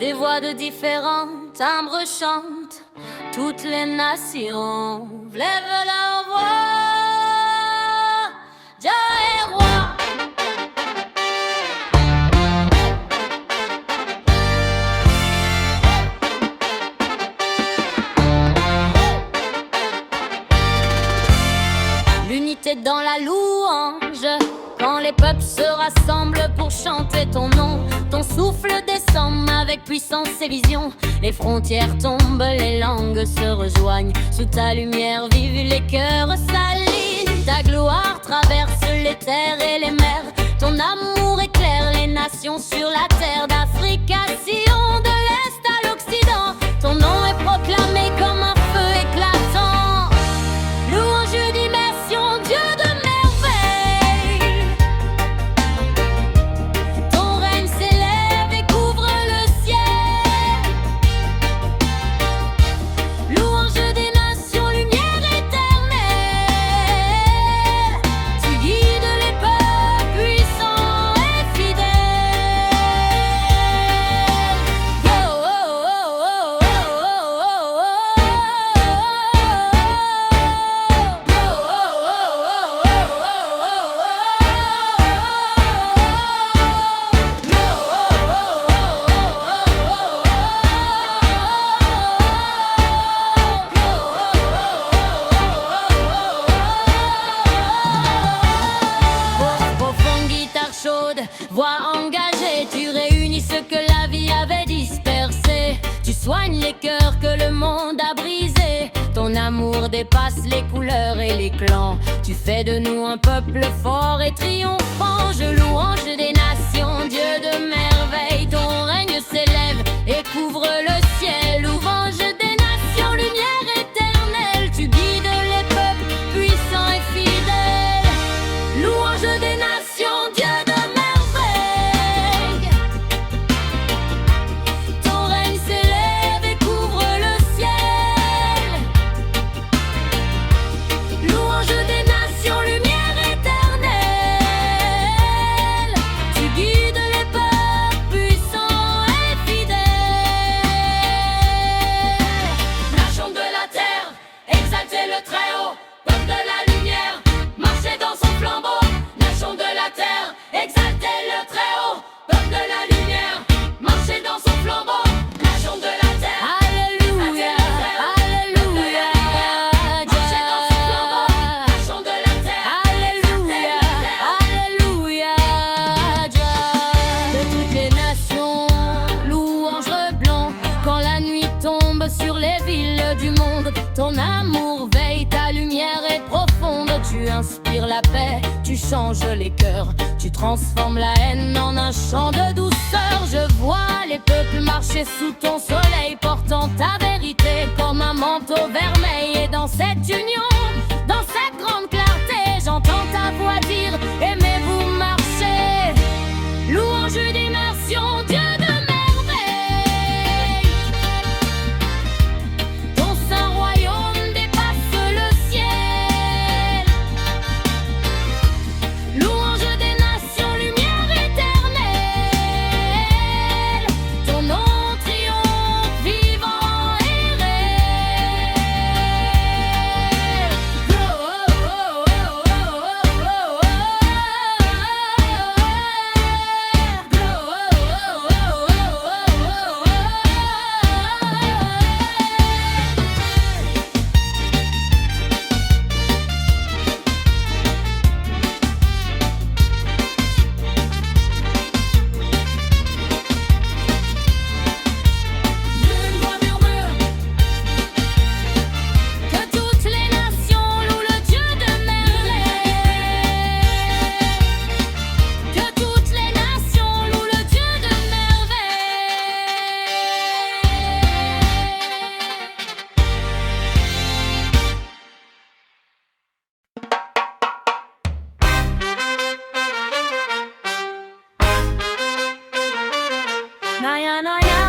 Des voix de différents timbres chantent, toutes les nations lèvent leur voix. Jah est roi. L'unité dans la louange, quand les peuples se rassemblent pour chanter ton nom. Ton souffle descend avec puissance et vision. Les frontières tombent, les langues se rejoignent. Sous ta lumière vivent les cœurs s'alignent. Ta gloire traverse les terres et les mers. Ton amour éclaire les nations sur la terre. D'Afrique à Sion, de l'Est à l'Occident. Ton nom est proclamé comme un feu éclatant. Louange d'immersion, Dieu de merveille. Ton règne s'élève et couvre le ciel. Louange des nations, lumière éternelle. Tu guides les peuples puissants et fidèles. Oh, oh, oh, oh, oh, oh, profonde guitare chaude, voix engagée, tu réunis ce que la vie avait dispersé. Tu soignes les cœurs que le monde a brisés. Ton amour dépasse les couleurs et les clans. Tu fais de nous un peuple fort et triomphant. Je louange des nations, Dieu de merveille. Ton règne s'élève et couvre le ciel. Louange des nations, lumière éternelle. Tu guides les peuples puissants et fidèles. Louange des nations, Dieu de merveille. Ton règne s'élève et couvre le ciel. Louange des nations, lumière éternelle. Tu guides les peuples puissants et fidèles. Nation de la terre, exaltez le Très-Haut. Peuple de la lumière, marchez dans son flambeau. Nation de la terre, exaltez le Très-Haut. Peuple de la lumière, marchez dans son flambeau. Nation de la terre, Alléluia, Alléluia. Marchez dans son flambeau. Nation de la terre, Alléluia, Alléluia. De toutes les nations, louange reblanc. Quand la nuit tombe sur les villes du monde, ton amour veille, ta lumière est profonde. Tu inspires la paix, tu changes les cœurs. Tu transformes la haine en un chant de douceur. Je vois les peuples marcher sous ton soleil, portant ta vérité comme un manteau vermeil. Et dans cette union, dans cette grande clarté, j'entends ta voix dire: aimez-vous marcher. Louange d'immersion, Dieu de merveille. Ton saint royaume dépasse le ciel. Louange des nations, lumière éternelle. Ton nom triomphe, vivant et réel. Oh, oh, oh, oh, oh, oh, oh, oh. Une voix murmure que toutes les nations louent le Dieu de merveille. Que toutes les nations louent le Dieu de merveille. Naya, naya,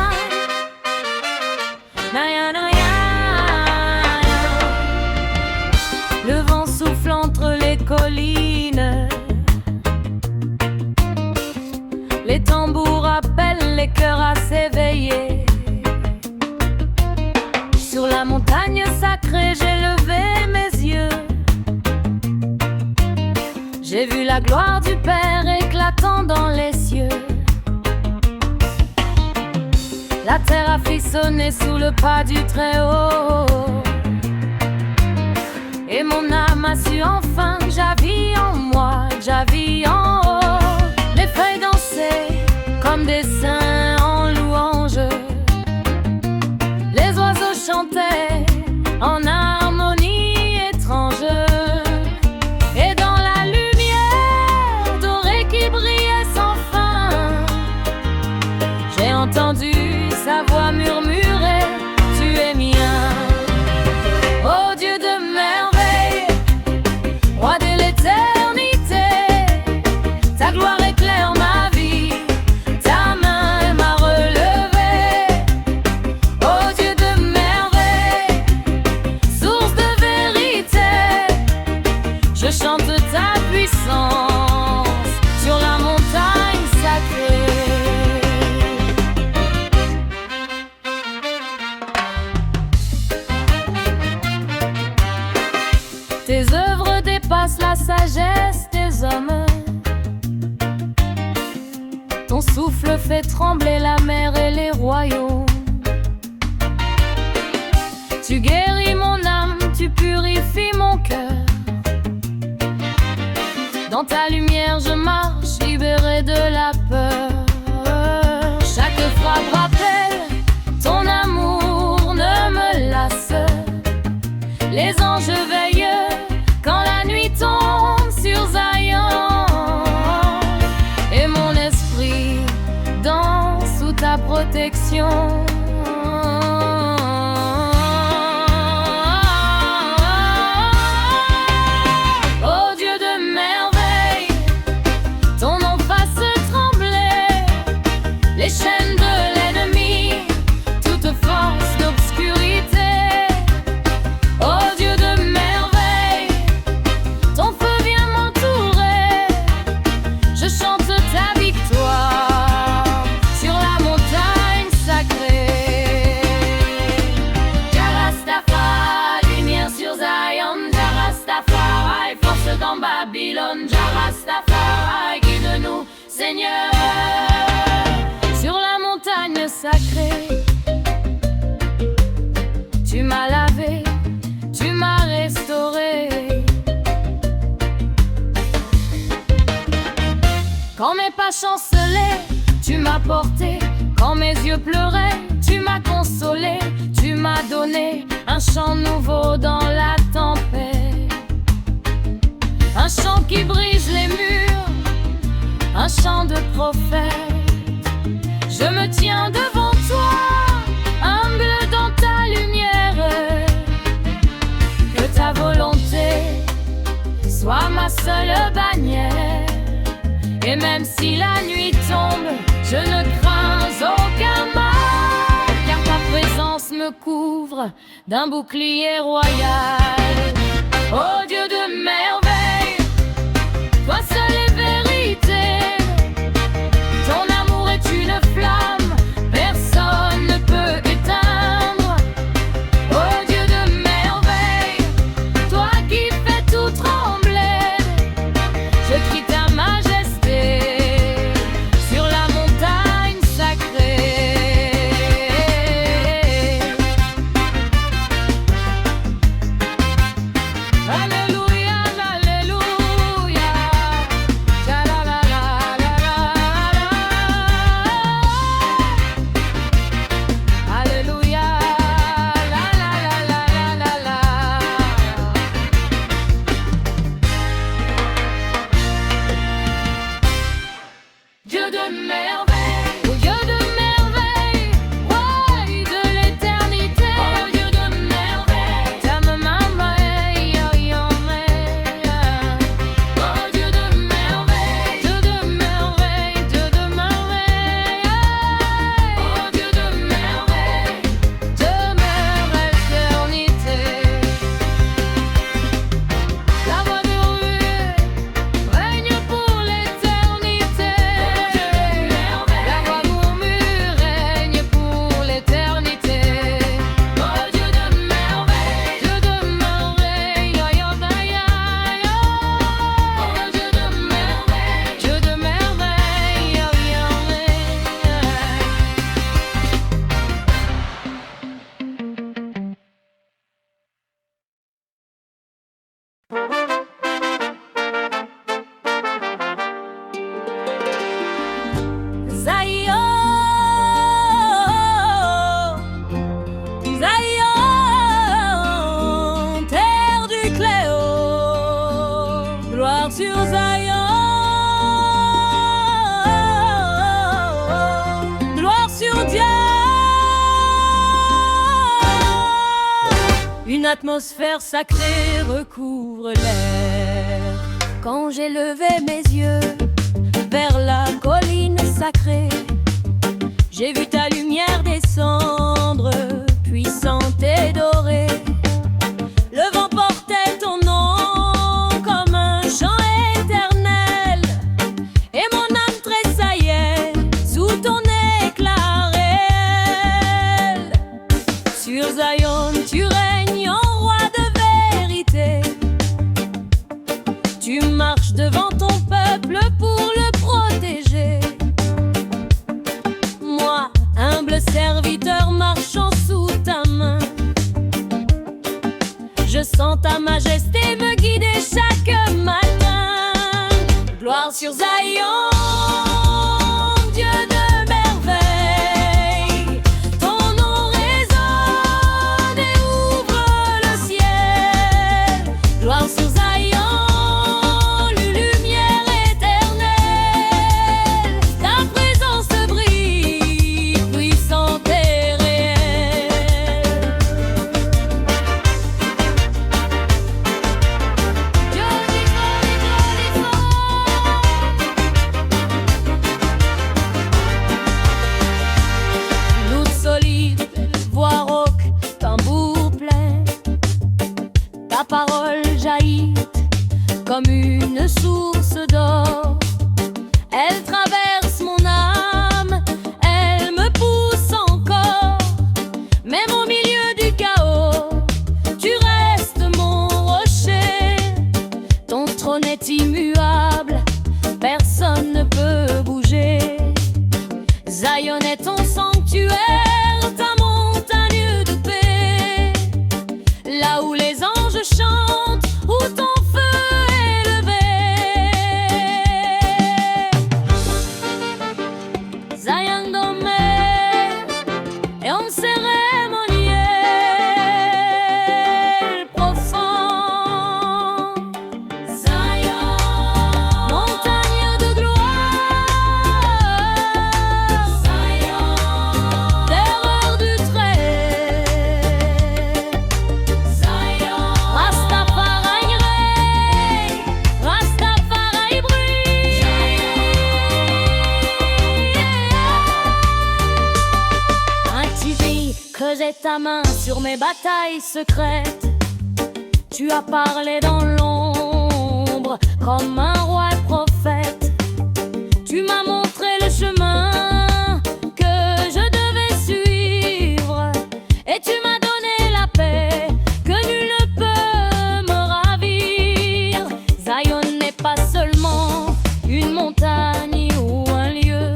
naya, naya. Le vent souffle entre les collines. Les tambours appellent les cœurs à s'éveiller. J'ai vu la gloire du Père éclatant dans les cieux. La terre a frissonné sous le pas du Très-Haut. Et mon âme a su enfin javillir en moi, javillir en haut. Les feuilles dansaient comme des saints en louange. Les oiseaux chantaient en harmonie étrange. Et dans la lumière dorée qui brillait sans fin, j'ai entendu sa voix murmurer: tu es mien. Oh Dieu de merveille, roi de l'éternité, ta gloire éclaire ma vie, ta main m'a relevé. Oh Dieu de merveille, source de vérité, je chante ta puissance sur la montagne sacrée. Tes œuvres dépassent la sagesse des hommes. Ton souffle fait trembler la mer et les royaumes. Tu guéris mon âme, tu purifies mon cœur. Dans ta lumière je marche, libéré de la peur. Chaque frappe rappelle ton amour ne me lasse. Les anges veillent quand la nuit tombe sur Zion. Et mon esprit danse sous ta protection. Oh Dieu de merveille, ton nom fasse trembler les chaînes de l'ennemi, toute force d'obscurité. Oh Dieu de merveille, ton feu vient m'entourer. Je chante ta victoire sur la montagne sacrée. Jah Rastafari, lumière sur Zion. Jah Rastafari, force dans Babylone. Jah Rastafari, guide-nous, Seigneur, sur la montagne sacrée. Tu m'as lavé, tu m'as restauré. Quand mes pas chancelaient, tu m'as porté. Quand mes yeux pleuraient, tu m'as consolé. Tu m'as donné un chant nouveau dans la tempête. Un chant qui brise les murs, un chant de prophète. Je me tiens devant toi, humble dans ta lumière. Que ta volonté soit ma seule bannière. Et même si la nuit tombe, je ne crains aucun mal, car ta présence me couvre d'un bouclier royal. Oh Dieu de merveille, toi seul est vérité. Ton amour est une flamme, personne ne peut éteindre. Oh Dieu de merveille, toi qui fais tout trembler, je crie ta majesté sur la montagne sacrée. Alléluia, la sur Zion, gloire sur Dieu. Une atmosphère sacrée recouvre l'air. Quand j'ai levé mes yeux vers la colline sacrée, j'ai vu ta lumière descendre, puissante et dorée. Le vent portait ton nom comme un chant éternel, et mon âme tressaillait sous ton éclat réel. Sur Zion, tu règnes en roi de vérité. Tu marches devant ton peuple pour le protéger. Moi, humble serviteur marchant sous ta main, je sens ta majesté me guider chaque matin. Gloire sur Zion, Dieu de merveille. Ton nom résonne et ouvre le ciel. Gloire sur Zion, lumière éternelle. Ta présence brille, puissante et réelle. Lutte solide, voix rauque, tambour plein. Ta parole jaillit comme une source d'or. Elle traverse mon âme, elle me pousse encore. Même au milieu du chaos, tu restes mon rocher. Ton trône est immuable, personne ne peut bouger. Zion est ton sanctuaire, ta montagne de paix. Là où les anges chantent, où ton feu est levé. Zion dormait et en cérémoniel profond. Zion, montagne de gloire. Zion, terreur du trait. Zion, Rastafari règne, Rastafari brille. Activez, creusez ta main sur mes batailles secrètes. Tu as parlé dans l'ombre comme un roi prophète. Tu m'as montré le chemin que je devais suivre, et tu m'as donné la paix que nul ne peut me ravir. Zion n'est pas seulement une montagne ou un lieu,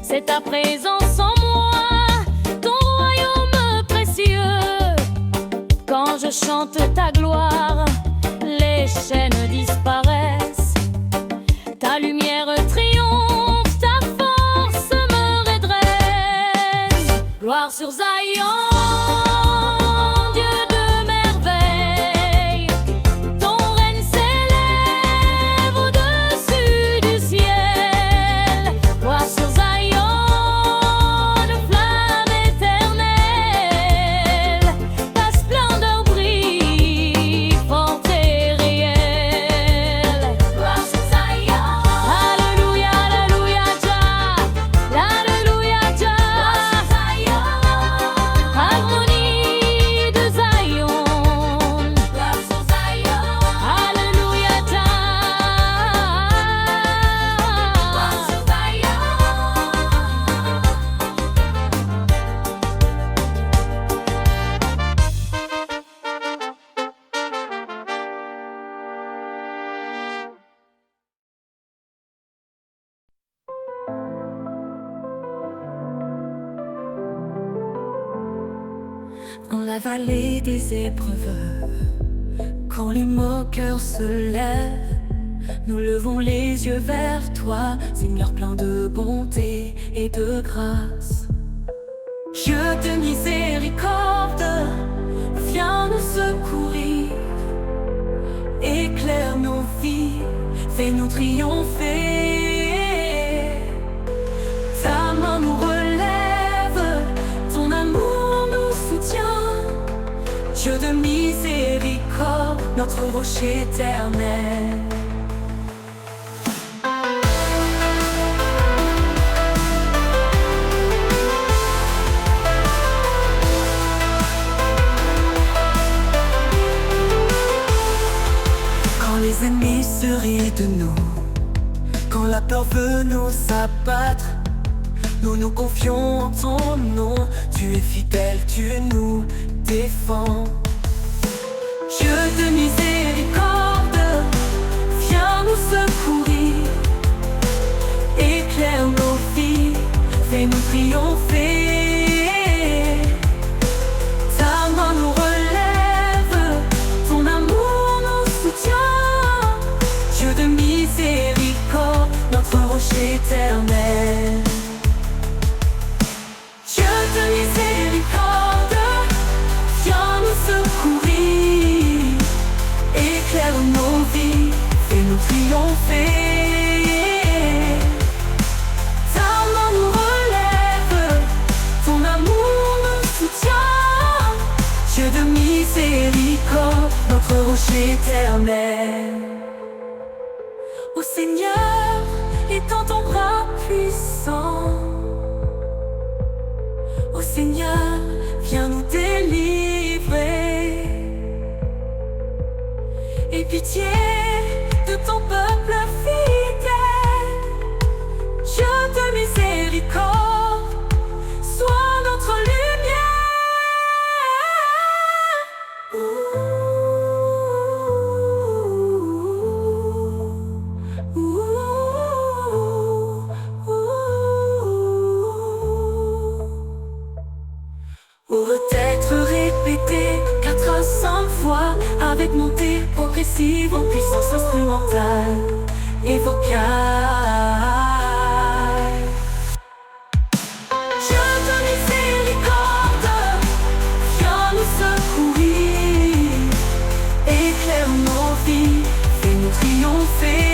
c'est ta présence en moi, ton royaume précieux. Quand je chante ta gloire, les chaînes disparaissent. Ta lumière triomphe, ta force me redresse. Gloire sur Zion, Dieu de merveille. Ton règne s'élève au-dessus du ciel. Gloire sur Zion, flamme éternelle. Ta splendeur brille, forte et réelle. Gloire sur Zion. Alléluia, alléluia, Jah. Alléluia, Jah. Harmonie de Zion. Gloire sur Zion. Alléluia, Jah. Gloire sur Zion. Dans la vallée des épreuves, quand les moqueurs se lèvent, nous levons les yeux vers toi, Seigneur plein de bonté et de grâce. Dieu de miséricorde, viens nous secourir, éclaire nos vies. fais-nous triompher. Ta main nous relève, ton amour nous soutient. Dieu de miséricorde, notre rocher éternel. Quand les ennemis se rient de nous, quand la peur veut nous abattre, nous nous confions en ton nom. Tu es fidèle, tu nous défends. Dieu de miséricorde, viens nous secourir. Éclaire nos vies, fais-nous triompher. Ta main nous relève, ton amour nous soutient. Dieu de miséricorde, notre rocher éternel. Dieu de miséricorde, viens nous secourir. Éclaire nos vies, fais-nous triompher. Ta main nous relève, ton amour nous soutient. Dieu de miséricorde, notre rocher éternel. Ô Seigneur, étends ton bras puissant. Ô Seigneur, viens nous délivrer. Aie pitié de ton peuple fidèle. Dieu de miséricorde, sois notre lumière. Peut-être répété 400 fois avec montée progressive en puissance instrumentale et vocale. Dieu de miséricorde, viens nous secourir. Éclaire nos vies, fais-nous triompher.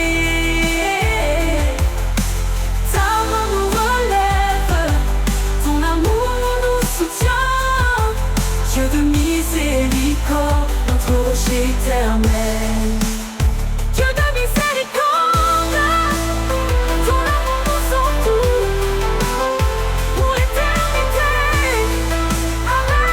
Ta main nous relève, ton amour nous soutient. Dieu de miséricorde, notre rocher éternel. Dieu de miséricorde, ton amour nous entoure pour l'éternité. Amen.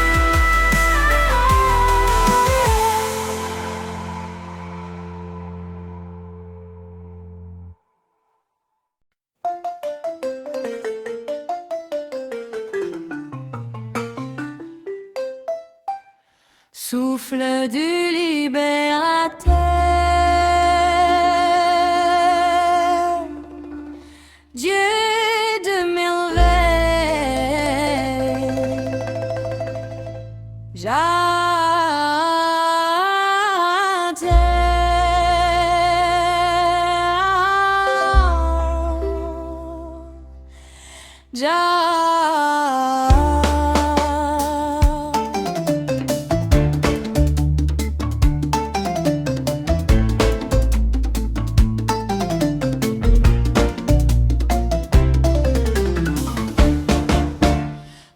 Souffle du libérateur, Dieu de merveille,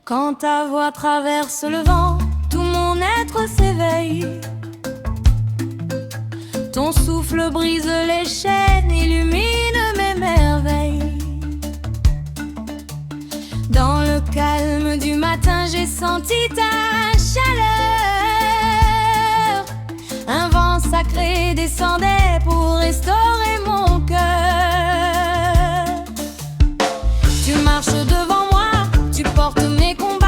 Quand ta voix traverse le vent, tout mon être s'éveille. Ton souffle brise les chaînes, illumine mes merveilles. Dans le calme du matin, j'ai senti ta chaleur. Un vent sacré descendait pour restaurer mon cœur. Tu marches devant moi, tu portes mes combats.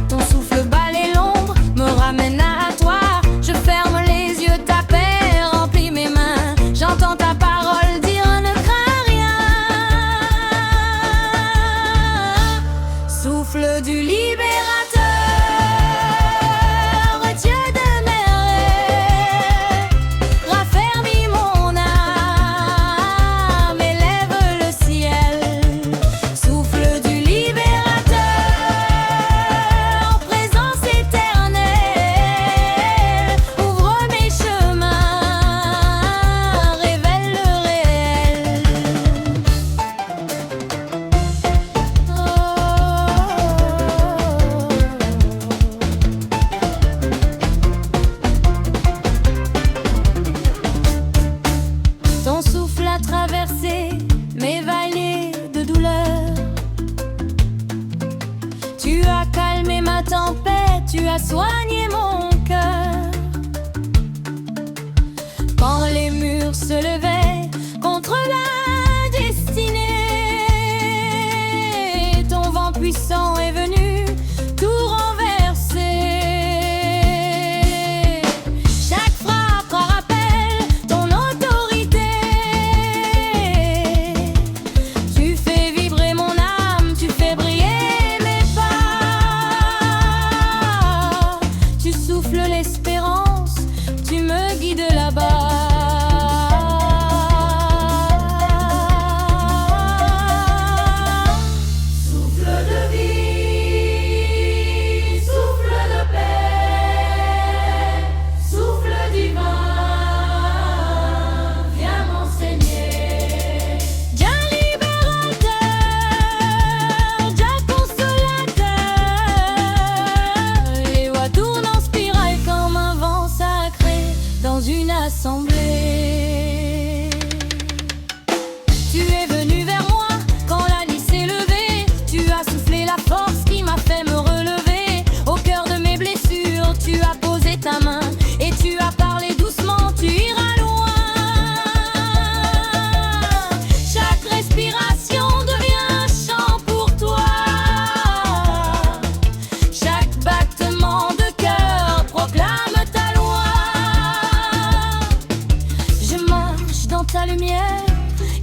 Ton souffle balaie l'ombre, me ramène à toi. Je ferme les yeux, ta paix remplit mes mains. J'entends ta parole dire ne crains rien. Souffle du libérateur, Dieu de mes rêves, raffermis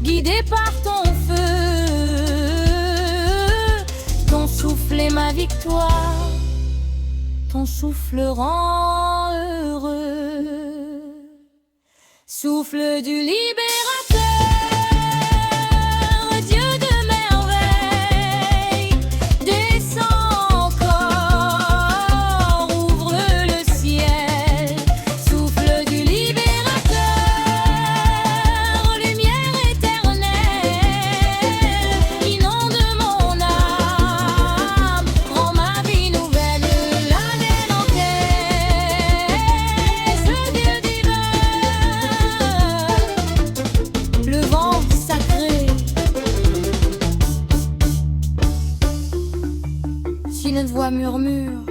guidé par ton feu. Ton souffle est ma victoire, ton souffle rend heureux. Souffle du libérateur, Dieu de merveille, descends encore, ouvre le ciel. Souffle du libérateur, lumière éternelle, inonde mon âme, rend ma vie nouvelle. L'Aden en ce Dieu divin, le vent sacré. Si notre voix murmure,